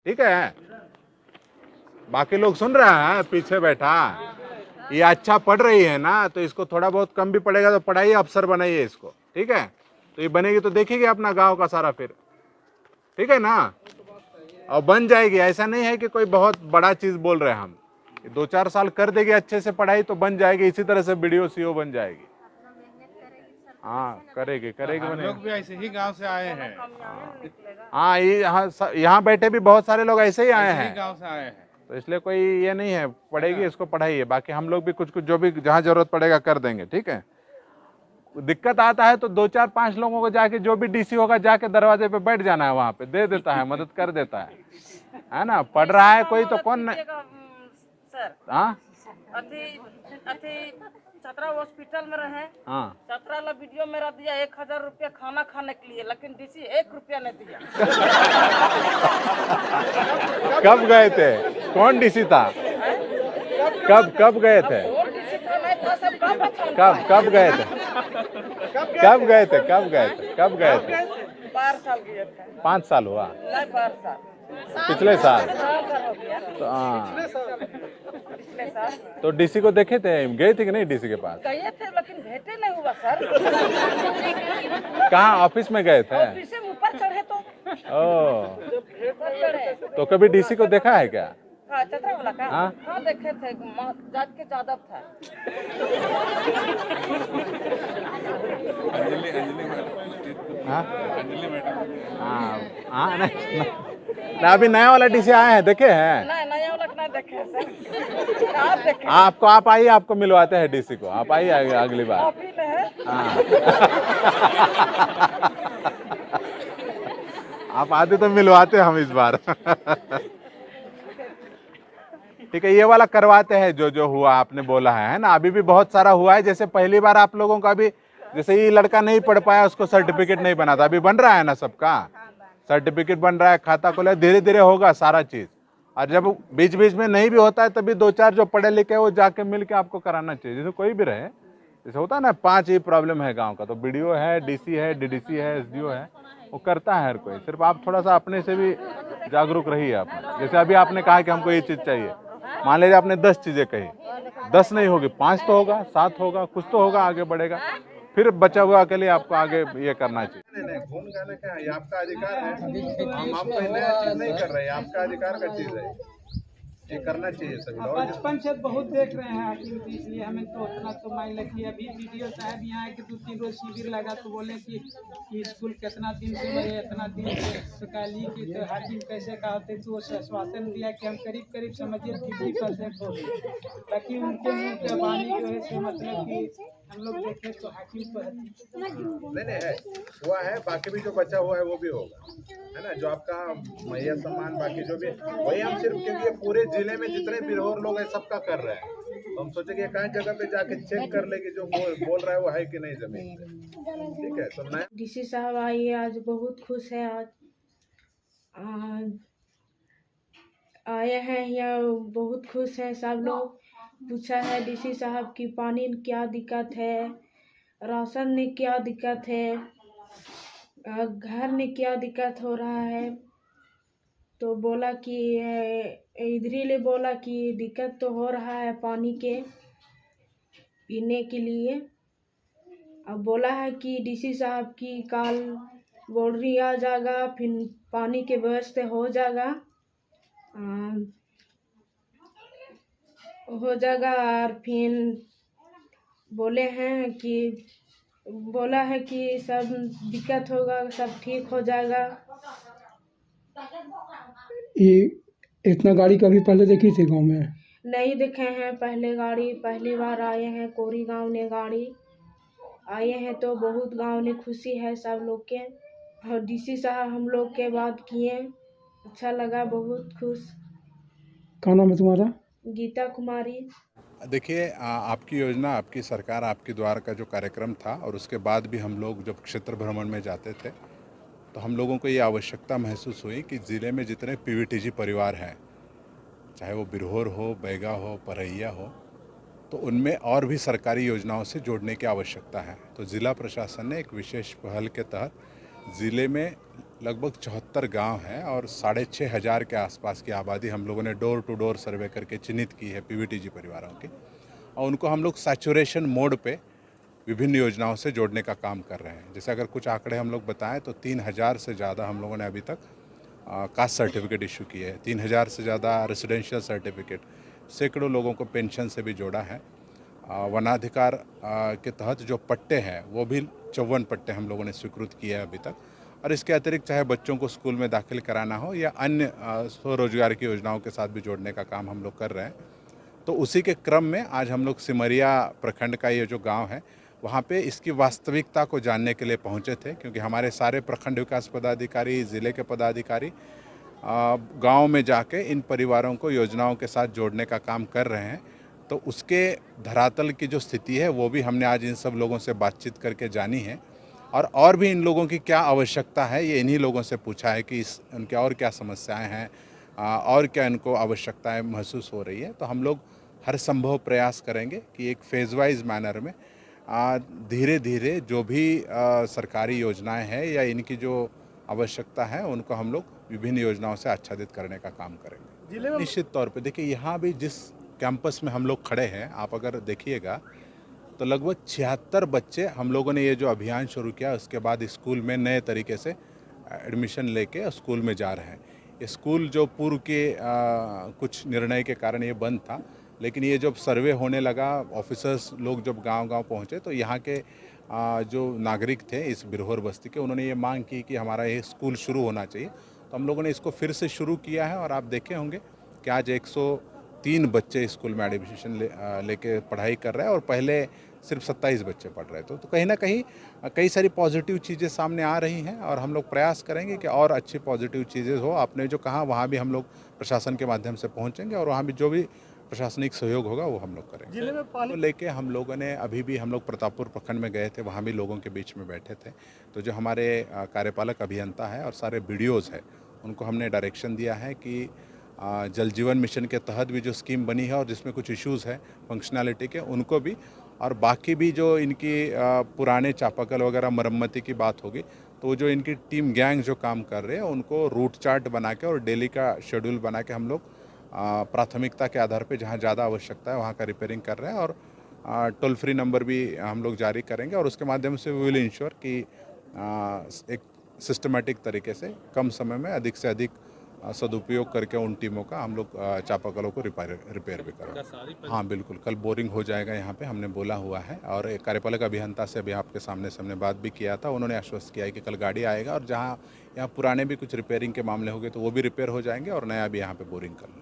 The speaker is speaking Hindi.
ठीक है। बाकी लोग सुन रहे हैं पीछे बैठा, ये अच्छा पढ़ रही है ना, तो इसको थोड़ा बहुत कम भी पड़ेगा तो पढ़ाइए, अफसर बनाइए इसको, ठीक है। तो ये बनेगी तो देखेगी अपना गांव का सारा फिर, ठीक है ना, और बन जाएगी। ऐसा नहीं है कि कोई बहुत बड़ा चीज बोल रहे हैं हम, 2-4 साल कर देगी अच्छे से पढ़ाई तो बन जाएगी। इसी तरह से बीडीओ सीओ बन जाएगी। हाँ करेगी करेगी। हम लोग भी ऐसे ही गांव से आए हैं। हाँ यहाँ बैठे भी बहुत सारे लोग ऐसे ही आए ऐसे ही हैं, गांव से आए हैं। तो इसलिए कोई ये नहीं है, पढ़ेगी इसको पढ़ाइए। बाकी हम लोग भी कुछ कुछ जो भी जहाँ जरूरत पड़ेगा कर देंगे, ठीक है। दिक्कत आता है तो 2-4-5 लोगों को जाके, जो भी डीसी होगा जाके दरवाजे पे बैठ जाना है, वहाँ पे दे देता है, मदद कर देता है ना। पढ़ रहा है कोई तो कौन नहीं। सर हाँ छतरा हॉस्पिटल में रहे, हाँ छतरा ला वीडियो मेरा दिया 1000 रुपया खाना खाने के लिए, लेकिन डीसी 1 रुपया नहीं दिया। कब गए थे, कौन डीसी था, कब गए थे, वो डीसी तो नहीं था, सब गाँव का था। कब गए थे, कब गए थे, कब गए थे, कब गए थे? 12 साल गए थे। 5 साल हुआ, नहीं 12 साल, पिछले साल। 12 साल हो गया। तो हाँ, पिछले साल तो डीसी को देखे थे, गए थे कि नहीं डीसी के पास? गए थे लेकिन भेंटे नहीं हुआ सर। कहाँ, ऑफिस में गए थे? ऑफिस से ऊपर चढ़े तो ओ, ऊपर चढ़े। तो कभी डीसी को देखा है क्या? हाँ छतरा वाला का, हाँ? हाँ देखे थे, जात के जादव था। अंजलि मैडम। हाँ अंजलि मैडम। हाँ हाँ, नहीं ना, अभी नया वाला डीसी आए हैं, देखे हैं? नहीं नया वाला का नहीं देखे सर। आप देखे? आप आइए, आपको मिलवाते हैं डीसी को, आप आइए अगली बार। आप ही ने है। हाँ आप आते तो मिलवाते हम इस बार। ठीक है, ये वाला करवाते हैं जो हुआ आपने बोला है ना। अभी भी बहुत सारा हुआ है, जैसे पहली बार आप लोगों का भी, जैसे ये लड़का नहीं पढ़ पाया, उसको सर्टिफिकेट नहीं बना था, अभी बन रहा है ना, सबका सर्टिफिकेट बन रहा है, खाता खोला, धीरे धीरे होगा सारा चीज। और जब बीच बीच में नहीं भी होता है तभी 2-4 जो पढ़े लिखे वो जाके मिल के आपको कराना चाहिए, जैसे कोई भी रहे। जैसे होता है ना 5 ही प्रॉब्लम है गांव का, तो बीडीओ है, डीसी है, डीडीसी है, एसडीओ है, वो करता है हर कोई। सिर्फ आप थोड़ा सा अपने से भी जागरूक रहिए आप। जैसे अभी आपने कहा कि हमको ये चीज चाहिए, मान लीजिए आपने 10 चीजें कही, 10 नहीं होगी, 5 तो होगा, 7 होगा, कुछ तो होगा, आगे बढ़ेगा। फिर बचा हुआ के लिए आपको आगे ये करना चाहिए। नहीं फोन करना क्या है, ये आपका अधिकार है, हम आपको नया चीज नहीं कर रहे हैं, आपका अधिकार का चीज है, ये करना चाहिए सभी लोग। बचपन से बहुत देख रहे हैं एक्टिविटी, इसलिए हमें तो उतना तो माइंड लगी। अभी वीडियो साहब यहाँ के 2-3 रोज शिविर लगा तो बोले कि स्कूल कितना दिन से मैं इतना दिन से सकाली की तो हर दिन कैसे का होते, तो आश्वासन दिया कि हम करीब करीब समझिए 50% हो गए। ताकि उनके मुँह के वाणी जो है सो मतलब कि हम लोग देखे तो हाकिम पर नहीं है, हुआ है, बाकी भी जो बचा हुआ है वो भी होगा, है ना। जो आपका मैया सम्मान बाकी जो भी, वही हम सिर्फ, क्योंकि ये पूरे जिले में जितने बिरहोर लोग हैं सबका कर रहे हैं, तो हम सोचे कि कहीं जगह पे जाके चेक कर ले कि जो बोल रहा है वो है कि नहीं जमीन, ठीक है। तो मैं डीसी साहब आइए, आज बहुत खुश है। आज आए हैं यहाँ, बहुत खुश है सब लोग। पूछा है डीसी साहब की पानी क्या दिक्कत है, राशन में क्या दिक्कत है, घर में क्या दिक्कत हो रहा है। तो बोला कि इधर ले बोला कि दिक्कत तो हो रहा है पानी के पीने के लिए। अब बोला है कि डीसी साहब की कल बोर्डरी आ जाएगा, फिर पानी के व्यवस्था हो जाएगा, और फिर बोला है कि सब दिक्कत होगा, सब ठीक हो जाएगा। ये इतना गाड़ी कभी पहले देखी थी गांव में? नहीं देखे हैं पहले गाड़ी, पहली बार आए हैं कोरी गांव ने गाड़ी आए हैं, तो बहुत गांव ने खुशी है सब लोग के। और डीसी साहब हम लोग के बात किए, अच्छा लगा, बहुत खुश। क्या नाम है तुम्हारा? गीता कुमारी। देखिए, आपकी योजना, आपकी सरकार, आपके द्वार का जो कार्यक्रम था, और उसके बाद भी हम लोग जब क्षेत्र भ्रमण में जाते थे तो हम लोगों को ये आवश्यकता महसूस हुई कि ज़िले में जितने पीवीटीजी परिवार हैं, चाहे वो बिरहोर हो, बैगा हो, परैया हो, तो उनमें और भी सरकारी योजनाओं से जोड़ने की आवश्यकता है। तो ज़िला प्रशासन ने एक विशेष पहल के तहत ज़िले में लगभग 74 गांव हैं और 6,500 के आसपास की आबादी हम लोगों ने डोर टू डोर सर्वे करके चिन्हित की है पीवीटीजी परिवारों की, और उनको हम लोग सैचुरेशन मोड पे विभिन्न योजनाओं से जोड़ने का काम कर रहे हैं। जैसे अगर कुछ आंकड़े हम लोग बताएं तो 3,000 से ज़्यादा हम लोगों ने अभी तक कास्ट सर्टिफिकेट इशू किए हैं, 3,000 से ज़्यादा रेसिडेंशियल सर्टिफिकेट, सैकड़ों लोगों को पेंशन से भी जोड़ा है। वनाधिकार के तहत जो पट्टे हैं वो भी 54 पट्टे हम लोगों ने स्वीकृत किए हैं अभी तक। और इसके अतिरिक्त चाहे बच्चों को स्कूल में दाखिल कराना हो या अन्य स्वरोजगार की योजनाओं के साथ भी जोड़ने का काम हम लोग कर रहे हैं। तो उसी के क्रम में आज हम लोग सिमरिया प्रखंड का ये जो गांव है वहाँ पे इसकी वास्तविकता को जानने के लिए पहुँचे थे, क्योंकि हमारे सारे प्रखंड विकास पदाधिकारी, ज़िले के पदाधिकारी गांव में जाके इन परिवारों को योजनाओं के साथ जोड़ने का काम कर रहे हैं। तो उसके धरातल की जो स्थिति है वो भी हमने आज इन सब लोगों से बातचीत करके जानी है, और भी इन लोगों की क्या आवश्यकता है ये इन्हीं लोगों से पूछा है कि उनके और क्या समस्याएं हैं और क्या इनको आवश्यकताएं महसूस हो रही है। तो हम लोग हर संभव प्रयास करेंगे कि एक फेज वाइज मैनर में धीरे धीरे जो भी सरकारी योजनाएं हैं या इनकी जो आवश्यकता है उनको हम लोग विभिन्न योजनाओं से आच्छादित करने का काम करेंगे। निश्चित तौर पे देखिए, यहाँ भी जिस कैंपस में हम लोग खड़े हैं, आप अगर देखिएगा तो लगभग 76 बच्चे हम लोगों ने ये जो अभियान शुरू किया उसके बाद स्कूल में नए तरीके से एडमिशन लेके स्कूल में जा रहे हैं। ये स्कूल जो पूर्व के कुछ निर्णय के कारण ये बंद था, लेकिन ये जब सर्वे होने लगा, ऑफिसर्स लोग जब गांव-गांव पहुंचे तो यहाँ के जो नागरिक थे इस बिरहोर बस्ती के, उन्होंने ये मांग की कि हमारा ये स्कूल शुरू होना चाहिए। तो हम लोगों ने इसको फिर से शुरू किया है और आप देखे होंगे कि आज 103 बच्चे स्कूल में एडमिशन लेके पढ़ाई कर रहे हैं और पहले सिर्फ 27 बच्चे पढ़ रहे थे। तो कहीं ना कहीं कई सारी पॉजिटिव चीज़ें सामने आ रही हैं और हम लोग प्रयास करेंगे कि और अच्छी पॉजिटिव चीज़ें हो। आपने जो कहा वहाँ भी हम लोग प्रशासन के माध्यम से पहुँचेंगे और वहाँ भी जो भी प्रशासनिक सहयोग होगा वो हम लोग करेंगे। जिले में पानी लेके हम लोगों ने अभी भी हम लोग प्रतापपुर प्रखंड में गए थे, वहाँ भी लोगों के बीच में बैठे थे। तो जो हमारे कार्यपालक अभियंता है और सारे BDOs है उनको हमने डायरेक्शन दिया है कि जल जीवन मिशन के तहत भी जो स्कीम बनी है और जिसमें कुछ इश्यूज़ है फंक्शनैलिटी के, उनको भी, और बाकी भी जो इनकी पुराने चापाकल वगैरह मरम्मती की बात होगी तो जो इनकी टीम गैंग जो काम कर रहे हैं उनको रूट चार्ट बना के और डेली का शेड्यूल बना के हम लोग प्राथमिकता के आधार पे जहाँ ज़्यादा आवश्यकता है वहाँ का रिपेयरिंग कर रहे हैं। और टोल फ्री नंबर भी हम लोग जारी करेंगे और उसके माध्यम से वी विल इंश्योर कि एक सिस्टमेटिक तरीके से कम समय में अधिक से अधिक सदुपयोग करके उन टीमों का हम लोग चापाकलों को रिपेयर भी करेंगे। हाँ बिल्कुल, कल बोरिंग हो जाएगा यहाँ पे, हमने बोला हुआ है। और एक कार्यपालक अभियंता से अभी आपके सामने हमने बात भी किया था, उन्होंने आश्वस्त किया है कि कल गाड़ी आएगा और जहाँ यहाँ पुराने भी कुछ रिपेयरिंग के मामले हो गए तो वो भी रिपेयर हो जाएंगे और नया भी यहाँ पे बोरिंग कर लेंगे।